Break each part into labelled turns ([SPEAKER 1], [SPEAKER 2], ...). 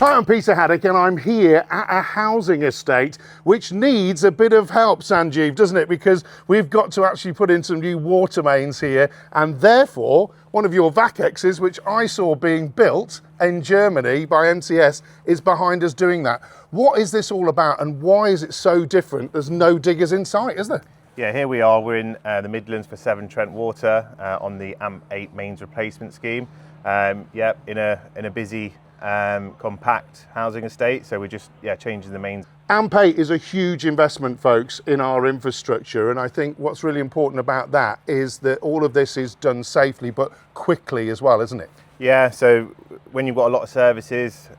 [SPEAKER 1] Hi, I'm Peter Haddock and I'm here at a housing estate which needs a bit of help, Sanjeave, doesn't it? Because we've got to actually put in some new water mains here, and therefore one of your Vacexes, which I saw being built in Germany by MCS, is behind us doing that. What is this all about and why is it so different? There's no diggers in sight, is there?
[SPEAKER 2] Yeah, here we are. We're in the Midlands for Severn, Trent Water on the AMP8 Mains Replacement scheme. Yeah, in a busy compact housing estate, so we're just changing the mains.
[SPEAKER 1] AMP8 is a huge investment, folks, in our infrastructure, and I think what's really important about that is that all of this is done safely but quickly as well, isn't it?
[SPEAKER 2] Yeah, so when you've got a lot of services,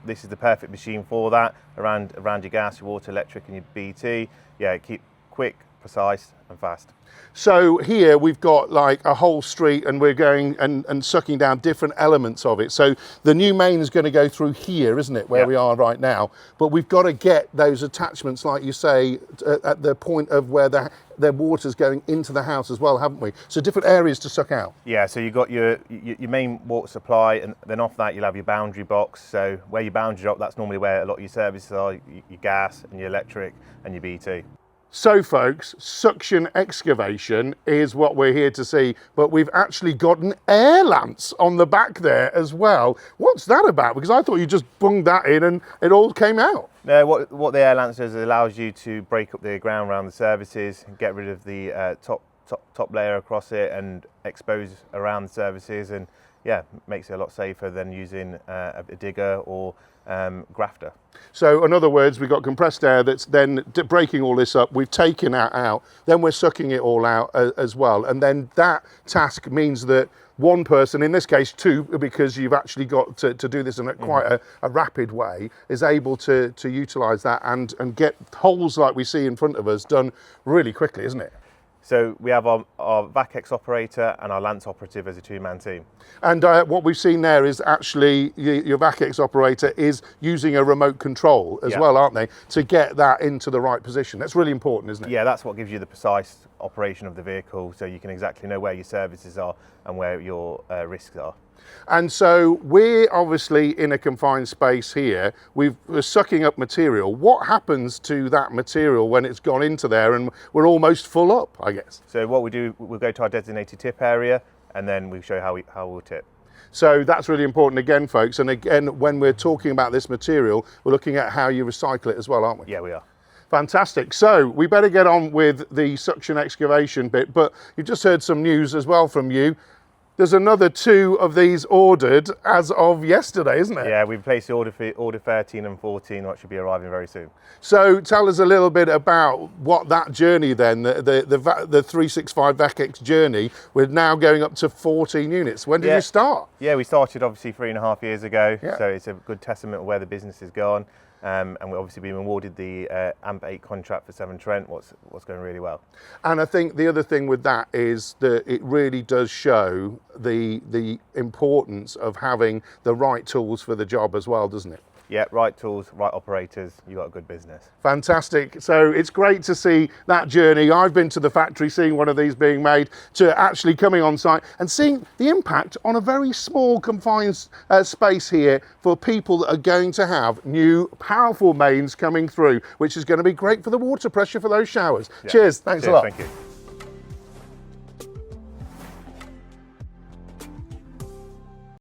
[SPEAKER 2] this is the perfect machine for that, around your gas, your water, electric and your BT. Yeah, keep quick, precise and fast.
[SPEAKER 1] So here we've got like a whole street and we're going and sucking down different elements of it. So the new main is going to go through here, isn't it, where we are right now? But we've got to get those attachments, like you say, at the point of where the water's going into the house as well, haven't we? So different areas to suck out.
[SPEAKER 2] Yeah, so you've got your main water supply, and then off that you'll have your boundary box. So where your boundary drop, that's normally where a lot of your services are, your gas and your electric and your BT.
[SPEAKER 1] So folks, suction excavation is what we're here to see, but we've actually got an air lance on the back there as well. What's that about? Because I thought you just bunged that in and it all came out.
[SPEAKER 2] No, what the air lance does, it allows you to break up the ground around the services, get rid of the top layer across it and expose around the services, and yeah, makes it a lot safer than using a digger or grafter.
[SPEAKER 1] So in other words, we've got compressed air that's then breaking all this up, we've taken that out, then we're sucking it all out as well, and then that task means that one person, in this case two, because you've actually got to do this in quite a rapid way, is able to utilise that and get holes like we see in front of us done really quickly, isn't it?
[SPEAKER 2] So we have our Vacex operator and our lance operative as a two-man team.
[SPEAKER 1] And what we've seen there is actually your Vacex operator is using a remote control as well, aren't they, to get that into the right position. That's really important, isn't it?
[SPEAKER 2] Yeah, that's what gives you the precise operation of the vehicle, so you can exactly know where your services are and where your risks are.
[SPEAKER 1] And so we're obviously in a confined space here. We're sucking up material. What happens to that material when it's gone into there and we're almost full up, I guess?
[SPEAKER 2] So what we do, we'll go to our designated tip area and then we show how we'll tip.
[SPEAKER 1] So that's really important again, folks. And again, when we're talking about this material, we're looking at how you recycle it as well, aren't we?
[SPEAKER 2] Yeah, we are.
[SPEAKER 1] Fantastic. So we better get on with the suction excavation bit, but you've just heard some news as well from you. There's another 2 of these ordered as of yesterday, isn't it?
[SPEAKER 2] Yeah, we've placed the order 13 and 14, which should be arriving very soon.
[SPEAKER 1] So tell us a little bit about what that journey then, the 365 Vacex journey. We're now going up to 14 units. When did you start?
[SPEAKER 2] Yeah, we started obviously 3.5 years ago, so it's a good testament of where the business has gone. And we've obviously been awarded the AMP8 contract for Severn Trent, what's going really well. And
[SPEAKER 1] I think the other thing with that is that it really does show the importance of having the right tools for the job as well, doesn't it?
[SPEAKER 2] Yeah, right tools, right operators, you've got a good business.
[SPEAKER 1] Fantastic. So it's great to see that journey. I've been to the factory, seeing one of these being made, to actually coming on site and seeing the impact on a very small confined space here for people that are going to have new powerful mains coming through, which is going to be great for the water pressure for those showers. Yeah. Cheers. Thanks a lot.
[SPEAKER 2] Thank you.